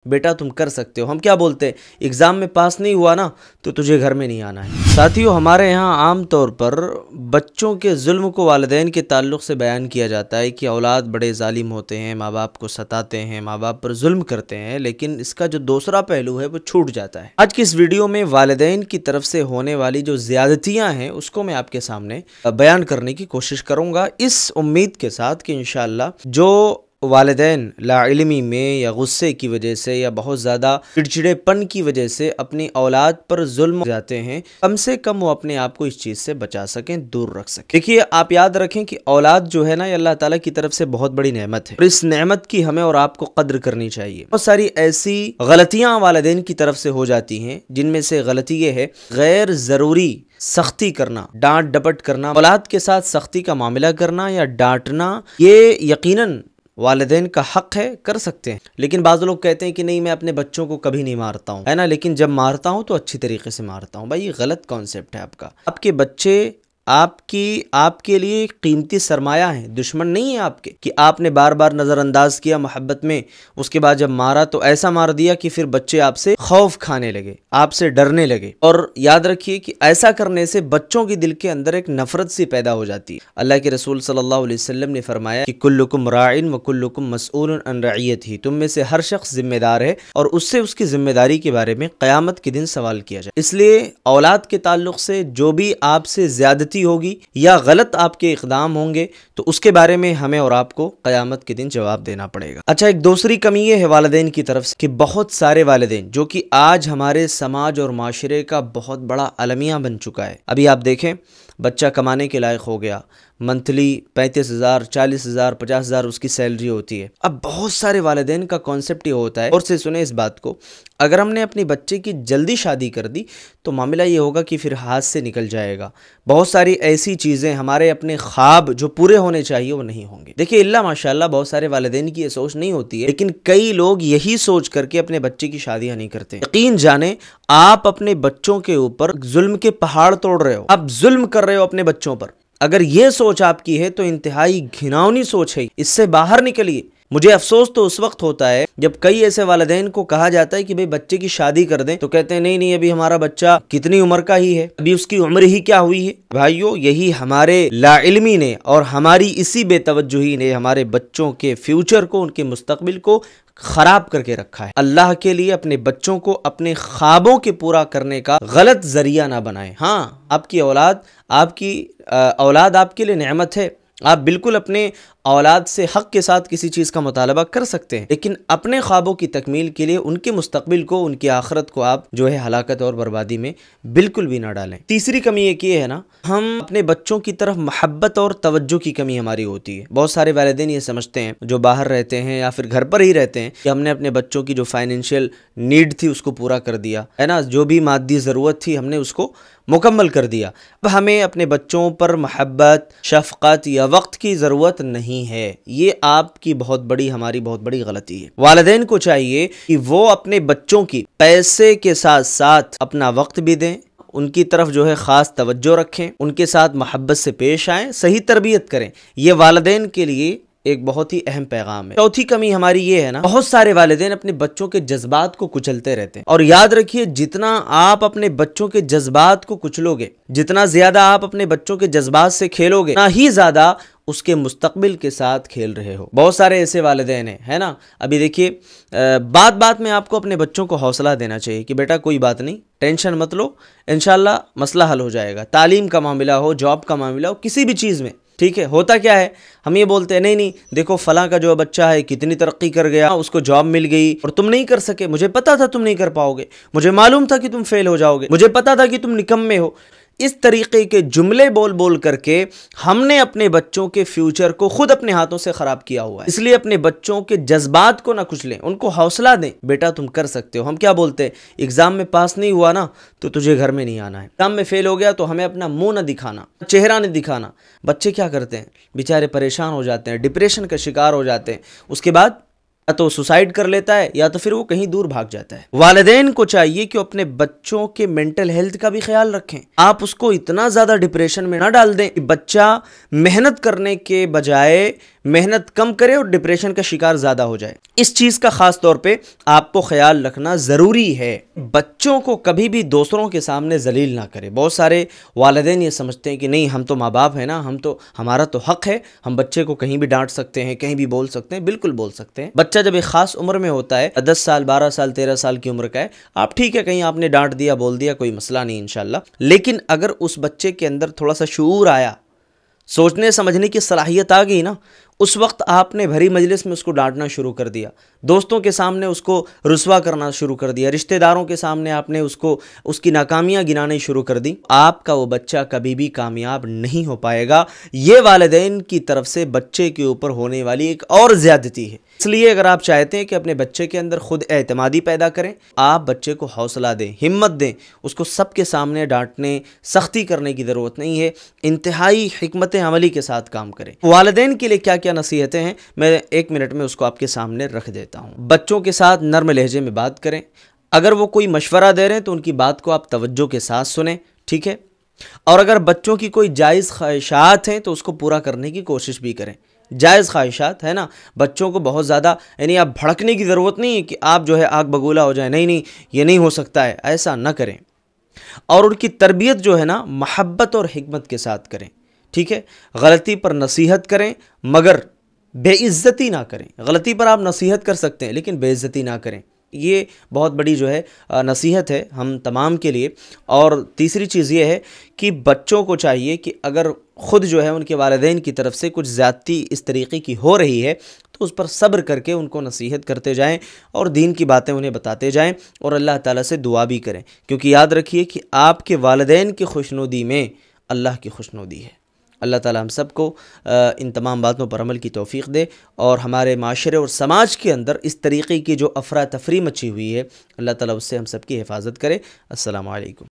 بیٹا تم کر سکتے ہو. ہم کیا بولتے ہیں؟ ایگزام میں پاس نہیں ہوا نا تو تجھے گھر میں نہیں آنا ہے. ساتھیو، ہمارے یہاں عام طور پر بچوں کے ظلم کو والدین کے تعلق سے بیان کیا جاتا ہے کہ اولاد بڑے ظالم ہوتے ہیں، ماں باپ کو ستاتے ہیں، ماں باپ پر ظلم کرتے ہیں، لیکن اس کا جو دوسرا پہلو ہے وہ چھوٹ جاتا ہے. آج کی اس ویڈیو میں والدین کی طرف سے ہونے والی جو زیادتیاں ہیں اس کو میں آپ کے سامنے بیان کرنے کی کوشش کروں گا، اس امید کے ساتھ کہ انشاءاللہ جو والدین لا علمی میں یا غصے کی وجہ سے یا بہت زیادہ چڑچڑے پن کی وجہ سے اپنی اولاد پر ظلم جاتے ہیں، کم سے کم وہ اپنے آپ کو اس چیز سے بچا سکیں، دور رکھ سکیں. دیکھیے، آپ یاد رکھیں کہ اولاد جو ہے نا، یہ اللہ تعالیٰ کی طرف سے بہت بڑی نعمت ہے، اور اس نعمت کی ہمیں اور آپ کو قدر کرنی چاہیے. بہت ساری ایسی غلطیاں والدین کی طرف سے ہو جاتی ہیں، جن میں سے غلطی یہ ہے غیر ضروری سختی کرنا، ڈانٹ ڈپٹ کرنا، اولاد کے ساتھ سختی کا معاملہ کرنا یا ڈانٹنا. یہ یقیناً والدین کا حق ہے، کر سکتے ہیں، لیکن بعض لوگ کہتے ہیں کہ نہیں، میں اپنے بچوں کو کبھی نہیں مارتا ہوں، ہے نا، لیکن جب مارتا ہوں تو اچھی طریقے سے مارتا ہوں. بھائی، یہ غلط کانسیپٹ ہے آپ کا. آپ کے بچے آپ کے لیے قیمتی سرمایہ ہیں، دشمن نہیں ہیں آپ کے کہ آپ نے بار بار نظر انداز کیا محبت میں، اس کے بعد جب مارا تو ایسا مار دیا کہ پھر بچے آپ سے خوف کھانے لگے، آپ سے ڈرنے لگے. اور یاد رکھیے کہ ایسا کرنے سے بچوں کی دل کے اندر ایک نفرت سی پیدا ہو جاتی ہے. اللہ کے رسول صلی اللہ علیہ وسلم نے فرمایا کہ کلکم راعن وکلکم مسئول عن رعیتہ، تم میں سے ہر شخص ذمہ دار ہے اور اس سے اس کی ذمہ داری کے بارے میں قیامت کے دن سوال کیا جائے. اس لیے اولاد کے تعلق سے جو بھی آپ سے زیادتی ہوگی یا غلط آپ کے اقدام ہوں گے تو اس کے بارے میں ہمیں اور آپ کو قیامت کے دن جواب دینا پڑے گا. اچھا، ایک دوسری کمی یہ ہے والدین کی طرف سے کہ بہت سارے والدین جو کہ آج ہمارے سماج اور معاشرے کا بہت بڑا المیہ بن چکا ہے. ابھی آپ دیکھیں، بچہ کمانے کے لائق ہو گیا، منتھلی 35,000 40,000 50,000 اس کی سیلری ہوتی ہے. اب بہت سارے والدین کا کانسیپٹ یہ ہوتا ہے، اور سے سنیں اس بات کو، اگر ہم نے اپنی بچے کی جلدی شادی کر دی تو معاملہ یہ ہوگا کہ پھر ہاتھ سے نکل جائے گا. بہت ساری ایسی چیزیں، ہمارے اپنے خواب جو پورے ہونے چاہیے وہ نہیں ہوں گے. دیکھیے، اللہ ماشاءاللہ بہت سارے والدین کی یہ سوچ نہیں ہوتی ہے، لیکن کئی لوگ یہی سوچ کر کے اپنے بچے کی شادیاں نہیں کرتے. یقین جانیں، آپ اپنے بچوں کے اوپر ظلم کے پہاڑ توڑ رہے ہو، آپ ظلم کر رہے ہو اپنے بچوں پر. اگر یہ سوچ آپ کی ہے تو انتہائی گھناؤنی سوچ ہے، اس سے باہر نکلیے. مجھے افسوس تو اس وقت ہوتا ہے جب کئی ایسے والدین کو کہا جاتا ہے کہ بھئی بچے کی شادی کر دیں، تو کہتے ہیں نہیں ابھی ہمارا بچہ کتنی عمر کا ہی ہے، ابھی اس کی عمر ہی کیا ہوئی ہے. بھائیو، یہی ہمارے لا علمی نے اور ہماری اسی بے توجہی نے ہمارے بچوں کے فیوچر کو، ان کے مستقبل کو خراب کر کے رکھا ہے. اللہ کے لیے اپنے بچوں کو اپنے خوابوں کے پورا کرنے کا غلط ذریعہ نہ بنائیں. ہاں، آپ کی اولاد آپ کے لیے نعمت ہے، آپ بالکل اپنے اولاد سے حق کے ساتھ کسی چیز کا مطالبہ کر سکتے ہیں، لیکن اپنے خوابوں کی تکمیل کے لیے ان کے مستقبل کو، ان کی آخرت کو آپ جو ہے ہلاکت اور بربادی میں بالکل بھی نہ ڈالیں. تیسری کمی ایک یہ ہے نا، ہم اپنے بچوں کی طرف محبت اور توجہ کی کمی ہماری ہوتی ہے. بہت سارے والدین یہ سمجھتے ہیں جو باہر رہتے ہیں یا پھر گھر پر ہی رہتے ہیں کہ ہم نے اپنے بچوں کی جو فائنینشیل نیڈ تھی اس کو پورا کر دیا ہے نا، جو بھی مادی ضرورت تھی ہم نے اس کو مکمل کر دیا. اب ہمیں اپنے بچوں پر محبت، شفقت یا وقت کی ضرورت نہیں ہے. یہ آپ کی ہماری بہت بڑی غلطی ہے. والدین کو چاہیے کہ وہ اپنے بچوں کی پیسے کے ساتھ ساتھ اپنا وقت بھی دیں، ان کی طرف جو ہے خاص توجہ رکھیں، ان کے ساتھ محبت سے پیش آئیں، صحیح تربیت کریں. یہ والدین کے لیے ایک بہت ہی اہم پیغام ہے. چوتھی کمی ہماری یہ ہے نا، بہت سارے والدین اپنے بچوں کے جذبات کو کچلتے رہتے ہیں. اور یاد رکھیے، جتنا آپ اپنے بچوں کے جذبات کو کچلو گے، جتنا زیادہ آپ اپنے بچوں کے جذبات سے کھیلو گے، اتنا ہی زیادہ اس کے مستقبل کے ساتھ کھیل رہے ہو. بہت سارے ایسے والدین ہیں، ہے نا. ابھی دیکھیے، بات میں آپ کو اپنے بچوں کو حوصلہ دینا چاہیے کہ بیٹا کوئی بات نہیں، ٹینشن مت لو، انشاءاللہ مسئلہ حل ہو جائے گا. تعلیم کا معاملہ ہو، جاب کا معاملہ ہو، کسی بھی چیز میں، ٹھیک ہے. ہوتا کیا ہے، ہم یہ بولتے ہیں نہیں دیکھو فلاں کا جو بچہ ہے کتنی ترقی کر گیا، اس کو جاب مل گئی اور تم نہیں کر سکے، مجھے پتا تھا تم نہیں کر پاؤ گے، مجھے معلوم تھا کہ تم فیل ہو جاؤ گے، مجھے پتا تھا کہ تم نکمے ہو. اس طریقے کے جملے بول کر کے ہم نے اپنے بچوں کے فیوچر کو خود اپنے ہاتھوں سے خراب کیا ہوا ہے. اس لیے اپنے بچوں کے جذبات کو نہ کچلیں، ان کو حوصلہ دیں. بیٹا تم کر سکتے ہو. ہم کیا بولتے ہیں؟ ایگزام میں پاس نہیں ہوا نا تو تجھے گھر میں نہیں آنا ہے. ایگزام میں فیل ہو گیا تو ہمیں اپنا منہ نہ دکھانا، چہرہ نہیں دکھانا. بچے کیا کرتے ہیں؟ بیچارے پریشان ہو جاتے ہیں، ڈپریشن کا شکار ہو جاتے ہیں. اس کے بعد یا تو سوسائڈ کر لیتا ہے یا تو پھر وہ کہیں دور بھاگ جاتا ہے. والدین کو چاہیے کہ اپنے بچوں کے مینٹل ہیلتھ کا بھی خیال رکھیں. آپ اس کو اتنا زیادہ ڈپریشن میں نہ ڈال دیں کہ بچہ محنت کرنے کے بجائے محنت کم کرے اور ڈپریشن کا شکار زیادہ ہو جائے۔ اس چیز کا خاص طور پہ آپ کو خیال رکھنا ضروری ہے۔ بچوں کو کبھی بھی دوسروں کے سامنے ذلیل نہ کرے۔ بہت سارے والدین یہ سمجھتے ہیں کہ نہیں، ہم تو ماں باپ ہیں نا، ہمارا تو حق ہے، ہم بچے کو کہیں بھی ڈانٹ سکتے ہیں، کہیں بھی بول سکتے ہیں۔ بالکل بول سکتے ہیں۔ بچہ جب ایک خاص عمر میں ہوتا ہے، 10 سال 12 سال 13 سال کی عمر کا ہے، آپ ٹھیک ہے کہیں آپ نے ڈانٹ دیا، بول دیا، کوئی مسئلہ نہیں انشاءاللہ۔ لیکن اگر اس بچے کے اندر تھوڑا سا شعور آیا، سوچنے سمجھنے کی صلاحیت آ گئی نا، اس وقت آپ نے بھری مجلس میں اس کو ڈانٹنا شروع کر دیا، دوستوں کے سامنے اس کو رسوا کرنا شروع کر دیا، رشتہ داروں کے سامنے آپ نے اس کی ناکامیاں گنانے شروع کر دی، آپ کا وہ بچہ کبھی بھی کامیاب نہیں ہو پائے گا۔ یہ والدین کی طرف سے بچے کے اوپر ہونے والی ایک اور زیادتی ہے۔ اس لیے اگر آپ چاہتے ہیں کہ اپنے بچے کے اندر خود اعتمادی پیدا کریں، آپ بچے کو حوصلہ دیں، ہمت دیں، اس کو سب کے سامنے ڈانٹنے، سختی کرنے کی ضرورت نہیں ہے، انتہائی حکمت عملی کے ساتھ کام کریں۔ والدین کے لیے کیا کیا نصیحتیں ہیں، میں 1 منٹ میں اس کو آپ کے سامنے رکھ دیتا ہوں۔ بچوں کے ساتھ نرم لہجے میں بات کریں۔ اگر وہ کوئی مشورہ دے رہے ہیں تو ان کی بات کو آپ توجہ کے ساتھ سنیں، ٹھیک ہے؟ اور اگر بچوں کی کوئی جائز خواہشات ہیں تو اس کو پورا کرنے کی کوشش بھی کریں۔ جائز خواہشات ہے نا، بچوں کو بہت زیادہ یعنی آپ بھڑکنے کی ضرورت نہیں ہے کہ آپ جو ہے آگ بگولا ہو جائیں، نہیں یہ نہیں ہو سکتا ہے، ایسا نہ کریں۔ اور ان کی تربیت جو ہے نا محبت اور حکمت کے ساتھ کریں، ٹھیک ہے؟ غلطی پر نصیحت کریں مگر بے عزتی نہ کریں۔ غلطی پر آپ نصیحت کر سکتے ہیں لیکن بے عزتی نہ کریں۔ یہ بہت بڑی جو ہے نصیحت ہے ہم تمام کے لیے۔ اور تیسری چیز یہ ہے کہ بچوں کو چاہیے کہ اگر خود جو ہے ان کے والدین کی طرف سے کچھ زیادتی اس طریقے کی ہو رہی ہے تو اس پر صبر کر کے ان کو نصیحت کرتے جائیں اور دین کی باتیں انہیں بتاتے جائیں اور اللہ تعالیٰ سے دعا بھی کریں، کیونکہ یاد رکھیے کہ آپ کے والدین کی خوشنودی میں اللہ کی خوشنودی ہے۔ اللہ تعالیٰ ہم سب کو ان تمام باتوں پر عمل کی توفیق دے اور ہمارے معاشرے اور سماج کے اندر اس طریقے کی جو افراتفری مچی ہوئی ہے، اللہ تعالیٰ اس سے ہم سب کی حفاظت کرے۔ السلام علیکم۔